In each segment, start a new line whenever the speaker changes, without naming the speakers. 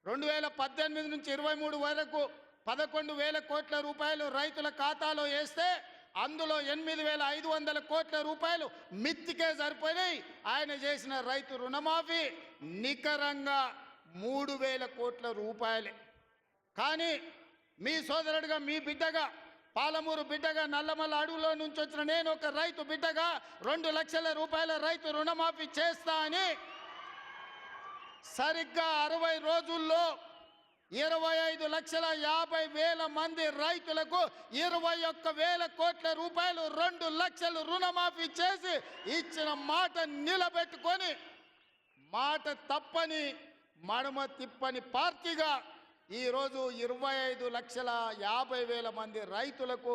2018 నుంచి 23 వరకు 11,000 కోట్ల రూపాయలు రైతుల ఖాతాలో వేస్తే అందులో 8,500 కోట్ల రూపాయలు మిత్తికే సరిపోయినాయి. ఆయన చేసిన రైతు రుణమాఫీ నికరంగా 3,000 కోట్ల రూపాయలే. కానీ మీ సోదరుడిగా, మీ బిడ్డగా, పాలమూరు బిడ్డగా, నల్లమల్ల అడవులో నుంచి వచ్చిన నేను ఒక రైతు బిడ్డగా 2 లక్షల రూపాయల రైతు రుణమాఫీ చేస్తా అని సరిగ్గా 60 రోజుల్లో 25,50,000 మంది రైతులకు 21,000 కోట్ల రూపాయలు 2 లక్షలు రుణమాఫీ చేసి ఇచ్చిన మాట నిలబెట్టుకొని మాట తప్పని మడమ తిప్పని పార్టీగా ఈరోజు 25,50,000 మంది రైతులకు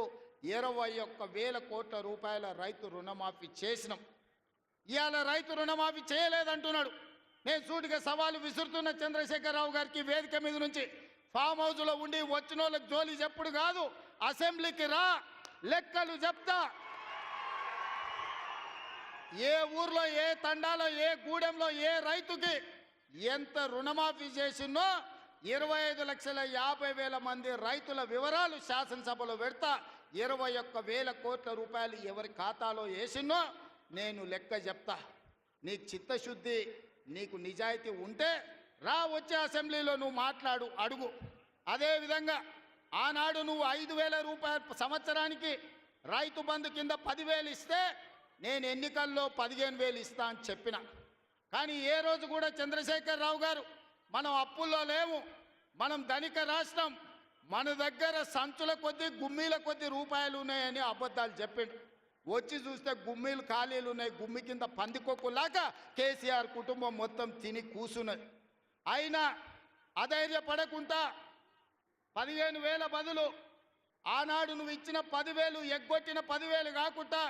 21,000 కోట్ల రూపాయల రైతు రుణమాఫీ చేసినాం. ఇవాళ రైతు రుణమాఫీ చేయలేదంటున్నాడు. నేను సూటిగా సవాలు విసురుతున్న చంద్రశేఖరరావు గారికి వేదిక మీద నుంచి, ఫామ్ హౌస్లో ఉండి వచ్చిన వాళ్ళకి జోలి చెప్పుడు కాదు, అసెంబ్లీకి రా, లెక్కలు చెప్తా. ఏ ఊర్లో, ఏ తండాలో, ఏ గూడెంలో ఏ రైతుకి ఎంత రుణమాఫీ చేసినో 25,50,000 మంది రైతుల వివరాలు శాసనసభలో పెడతా. 21,000 కోట్ల రూపాయలు ఎవరి ఖాతాలో వేసినో నేను లెక్క చెప్తా. నీకు చిత్తశుద్ధి, నీకు నిజాయితీ ఉంటే రా, వచ్చే అసెంబ్లీలో నువ్వు మాట్లాడు, అడుగు. అదేవిధంగా ఆనాడు నువ్వు 5,000 రూపాయలు సంవత్సరానికి రైతు బంధు కింద 10,000 ఇస్తే నేను ఎన్నికల్లో 15,000 ఇస్తా అని చెప్పిన. కానీ ఏ రోజు కూడా చంద్రశేఖరరావు గారు మనం అప్పుల్లో లేము, మనం ధనిక రాష్ట్రం, మన దగ్గర సంచుల కొద్దీ గుమ్మీల కొద్దీ రూపాయలు ఉన్నాయని అబద్ధాలు చెప్పిండు. వచ్చి చూస్తే గుమ్మీలు ఖాళీలు ఉన్నాయి. గుమ్మి కింద పందికొక్కులాగా కేసీఆర్ కుటుంబం మొత్తం తిని కూసున్నది. అయినా అధైర్యపడకుండా 15,000 బదులు ఆనాడు నువ్వు ఇచ్చిన 10,000 ఎగ్గొట్టిన 10,000 కాకుండా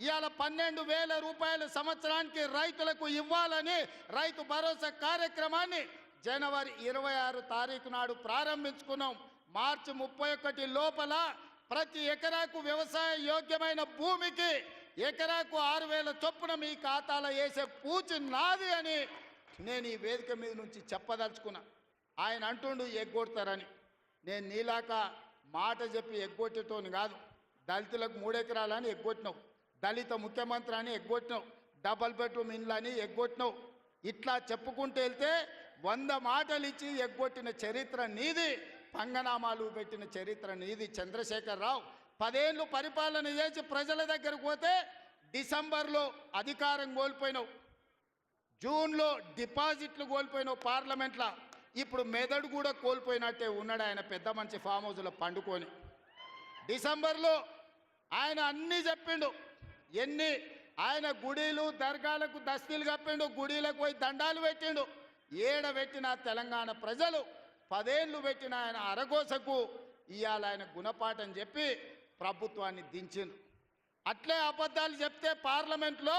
ఇవాళ 12,000 రూపాయలు సంవత్సరానికి రైతులకు ఇవ్వాలని రైతు భరోసా కార్యక్రమాన్ని జనవరి 26 తారీఖు నాడు ప్రారంభించుకున్నాం. మార్చి 31 లోపల ప్రతి ఎకరాకు వ్యవసాయ యోగ్యమైన భూమికి ఎకరాకు 6,000 చొప్పున మీ ఖాతాలో వేసే పూచి నాది అని నేను ఈ వేదిక మీద నుంచి చెప్పదలుచుకున్నా. ఆయన అంటుండు ఎగ్గొడతారని. నేను నీలాక మాట చెప్పి ఎగ్గొట్టేటోని కాదు. దళితులకు 3 ఎకరాలని ఎగ్గొట్టినావు, దళిత ముఖ్యమంత్రి అని ఎగ్గొట్టినావు, డబల్ బెడ్రూమ్ ఇండ్లు అని ఎగ్గొట్టినావు. ఇట్లా చెప్పుకుంటూ వెళ్తే 100 మాటలు ఇచ్చి ఎగ్గొట్టిన చరిత్ర నీది, పంగనామాలు పెట్టిన చరిత్ర నీది. చంద్రశేఖరరావు 10 ఏళ్ళు పరిపాలన చేసి ప్రజల దగ్గరకు పోతే డిసెంబర్లో అధికారం కోల్పోయినావు, జూన్లో డిపాజిట్లు కోల్పోయినావు పార్లమెంట్లో. ఇప్పుడు మెదడు కూడా కోల్పోయినట్టే ఉన్నాడు ఆయన పెద్ద మనిషి ఫామ్ హౌస్లో పండుకొని. డిసెంబర్లో ఆయన అన్నీ చెప్పిండు. ఆయన గుడీలు దర్గాలకు దస్తీలు కప్పిండు, గుడీలకు పోయి దండాలు పెట్టిండు. పెట్టిన తెలంగాణ ప్రజలు 10 ఏళ్ళు పెట్టిన ఆయన అరగోసకు ఇవాళ ఆయన గుణపాఠం చెప్పి ప్రభుత్వాన్ని దించిండ్రు. అట్లే అబద్ధాలు చెప్తే పార్లమెంట్లో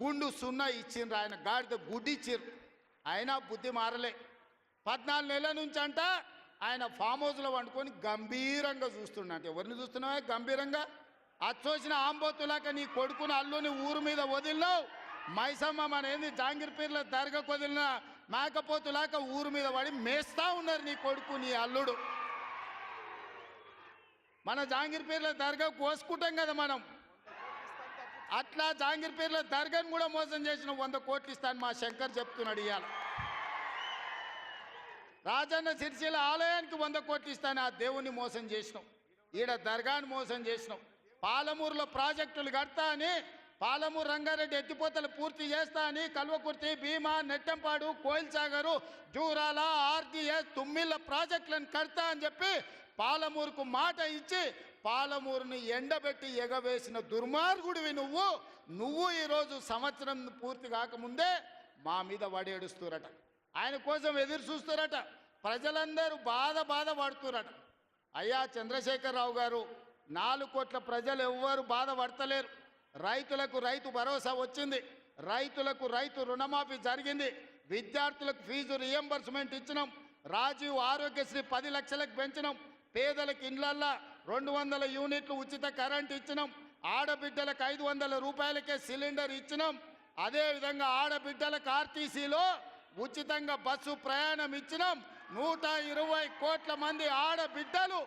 గుండు 0 ఇచ్చిండ్రు, ఆయన గాడిద గుడ్డి ఇచ్చిండ్రు. అయినా బుద్ధి మారలే. 14 నెలల నుంచి అంట ఆయన ఫామ్ హౌస్లో వండుకొని గంభీరంగా చూస్తున్నాడు. ఎవరిని చూస్తున్నావా గంభీరంగా? అచ్చోసిన ఆంబోతులాక నీ కొడుకును అల్లుని ఊరు మీద వదిలినావు. మైసమ్మ మన ఏంది జాంగీర్పీర్ల దర్గాకు వదిలిన మేకపోతులాక ఊరు మీద పడి మేస్తా ఉన్నారు నీ కొడుకు, నీ అల్లుడు. మన జాంగీర్పీర్ల దర్గా కోసుకుంటాం కదా మనం, అట్లా జాంగీర్పీర్ల దర్గాను కూడా మోసం చేసిన 100 కోట్లు ఇస్తాను మా శంకర్ చెప్తున్నాడు. ఇవాళ రాజన్న సిరిసిల్ల ఆలయానికి 100 కోట్లు ఇస్తాను, ఆ దేవుణ్ణి మోసం చేసినావు. ఈడ దర్గాను మోసం చేసినావు. పాలమూరులో ప్రాజెక్టులు కడతా అని, పాలమూరు రంగారెడ్డి ఎత్తిపోతలు పూర్తి చేస్తా అని కల్వకుర్తి, భీమా, నెట్టంపాడు, కోయిల్సాగరు, జూరాల, ఆర్జీఎస్, తుమ్మిళ్ళ ప్రాజెక్టులను కడతా అని చెప్పి పాలమూరుకు మాట ఇచ్చి పాలమూరుని ఎండబెట్టి ఎగవేసిన దుర్మార్గుడివి నువ్వు ఈరోజు సంవత్సరం పూర్తి కాకముందే మా మీద వడేడుస్తురట. ఆయన కోసం ఎదురు చూస్తురట. ప్రజలందరూ బాధపడుతురట. అయ్యా చంద్రశేఖరరావు గారు, 4 కోట్ల ప్రజలు ఎవ్వరు బాధపడతలేరు. రైతులకు రైతు భరోసా వచ్చింది, రైతులకు రైతు రుణమాఫీ జరిగింది, విద్యార్థులకు ఫీజు రియంబర్స్మెంట్ ఇచ్చినాం, రాజీవ్ ఆరోగ్యశ్రీ 10 లక్షలకు పెంచినాం, పేదలకు ఇండ్లల్లా 200 యూనిట్లు ఉచిత కరెంట్ ఇచ్చినాం, ఆడబిడ్డలకు 500 రూపాయలకే సిలిండర్ ఇచ్చినాం. అదేవిధంగా ఆడబిడ్డలకు ఆర్టీసీలో ఉచితంగా బస్సు ప్రయాణం ఇచ్చినాం. 120 కోట్ల మంది ఆడబిడ్డలు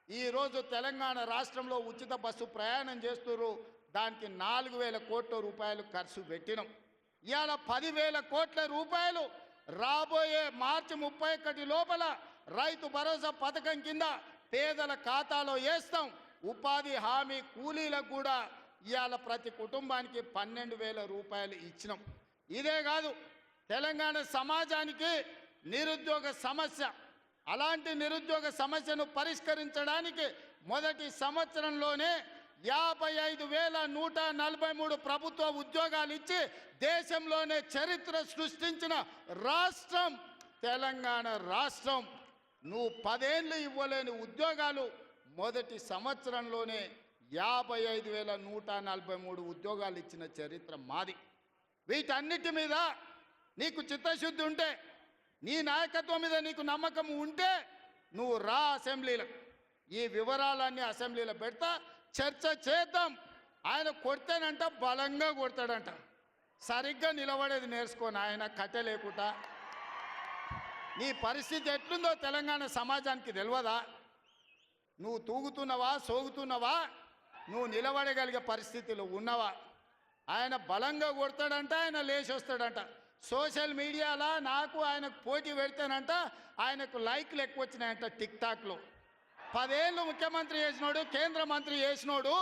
ఈరోజు తెలంగాణ రాష్ట్రంలో ఉచిత బస్సు ప్రయాణం చేస్తున్నారు. దానికి 4,000 కోట్ల రూపాయలు ఖర్చు పెట్టినాం. ఇవాళ 10,000 కోట్ల రూపాయలు రాబోయే మార్చి 31 లోపల రైతు భరోసా పథకం కింద పేదల ఖాతాలో వేస్తాం. ఉపాధి హామీ కూలీలకు కూడా ఇవాళ ప్రతి కుటుంబానికి 12,000 రూపాయలు ఇచ్చినాం. ఇదే కాదు, తెలంగాణ సమాజానికి నిరుద్యోగ సమస్య, అలాంటి నిరుద్యోగ సమస్యను పరిష్కరించడానికి మొదటి సంవత్సరంలోనే 55,143 ప్రభుత్వ ఉద్యోగాలు ఇచ్చి దేశంలోనే చరిత్ర సృష్టించిన రాష్ట్రం తెలంగాణ రాష్ట్రం. నువ్వు 10 ఏళ్ళు ఇవ్వలేని ఉద్యోగాలు మొదటి సంవత్సరంలోనే 55,143 ఉద్యోగాలు ఇచ్చిన చరిత్ర మాది. వీటన్నిటి మీద నీకు చిత్తశుద్ధి ఉంటే, నీ నాయకత్వం మీద నీకు నమ్మకం ఉంటే నువ్వు రా అసెంబ్లీలకు. ఈ వివరాలన్నీ అసెంబ్లీలో పెడతా, చర్చ చేద్దాం. ఆయన కొడితేనంట బలంగా కొడతాడంట. సరిగ్గా నిలబడేది నేర్చుకొని ఆయన కట్టలేకుండా. నీ పరిస్థితి ఎట్లుందో తెలంగాణ సమాజానికి తెలియదా? నువ్వు తూగుతున్నావా, సోగుతున్నావా, నువ్వు నిలబడగలిగే పరిస్థితిలో ఉన్నవా? ఆయన బలంగా కొడతాడంట, ఆయన లేచి వస్తాడంట. సోషల్ మీడియాలో నాకు ఆయనకు పోటీ పెడితేనంట ఆయనకు లైక్లు ఎక్కువ వచ్చినాయంట. టిక్టాక్లో 10 ఏళ్ళు ముఖ్యమంత్రి చేసినోడు, కేంద్ర మంత్రి చేసినోడు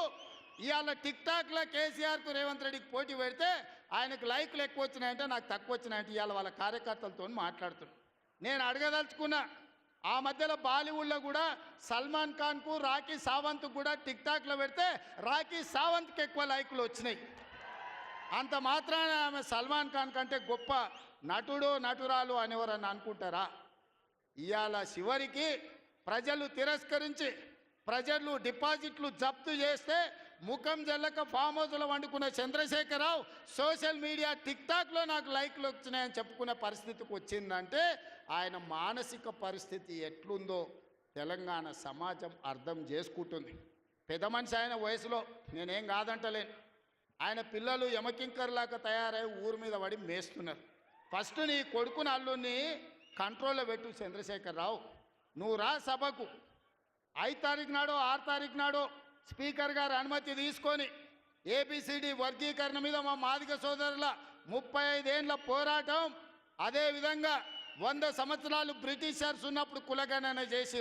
ఇవాళ టిక్టాక్లో కేసీఆర్కు రేవంత్ రెడ్డికి పోటీ పెడితే ఆయనకు లైక్లు ఎక్కువ వచ్చినాయంటే నాకు తక్కువ వచ్చినాయంటే ఇవాళ వాళ్ళ కార్యకర్తలతో మాట్లాడుతున్నాను. నేను అడగదలుచుకున్నా, ఆ మధ్యలో బాలీవుడ్లో కూడా సల్మాన్ ఖాన్కు రాఖీ సావంత్కు కూడా టిక్టాక్లో పెడితే రాఖీ సావంత్కి ఎక్కువ లైకులు వచ్చినాయి. అంత మాత్రాన ఆమె సల్మాన్ ఖాన్ కంటే గొప్ప నటుడు నటురాలు అనేవారని అనుకుంటారా? ఇవాళ చివరికి ప్రజలు తిరస్కరించి ప్రజలు డిపాజిట్లు జప్తు చేస్తే ముఖం జల్లక ఫామ్ హౌస్లో వండుకున్న చంద్రశేఖరరావు సోషల్ మీడియా టిక్టాక్లో నాకు లైక్లు వచ్చినాయని చెప్పుకునే పరిస్థితికి వచ్చిందంటే ఆయన మానసిక పరిస్థితి ఎట్లుందో తెలంగాణ సమాజం అర్థం చేసుకుంటుంది. పెద్ద మనిషి ఆయన వయసులో, నేనేం కాదంటలేను. ఆయన పిల్లలు యమకింకర్లాగా తయారై ఊరి మీద పడి మేస్తున్నారు. ఫస్ట్ నీ కొడుకుని అల్లుని కంట్రోల్లో పెట్టు చంద్రశేఖరరావు. నువ్వు రా సభకు 5 తారీఖు నాడో 6 తారీఖు నాడో స్పీకర్ గారు అనుమతి తీసుకొని ఏబిసిడి వర్గీకరణ మీద మా మాదిగ సోదరుల 35 ఏళ్ల పోరాటం, అదేవిధంగా 100 సంవత్సరాలు బ్రిటిషర్స్ ఉన్నప్పుడు కులగణన చేసి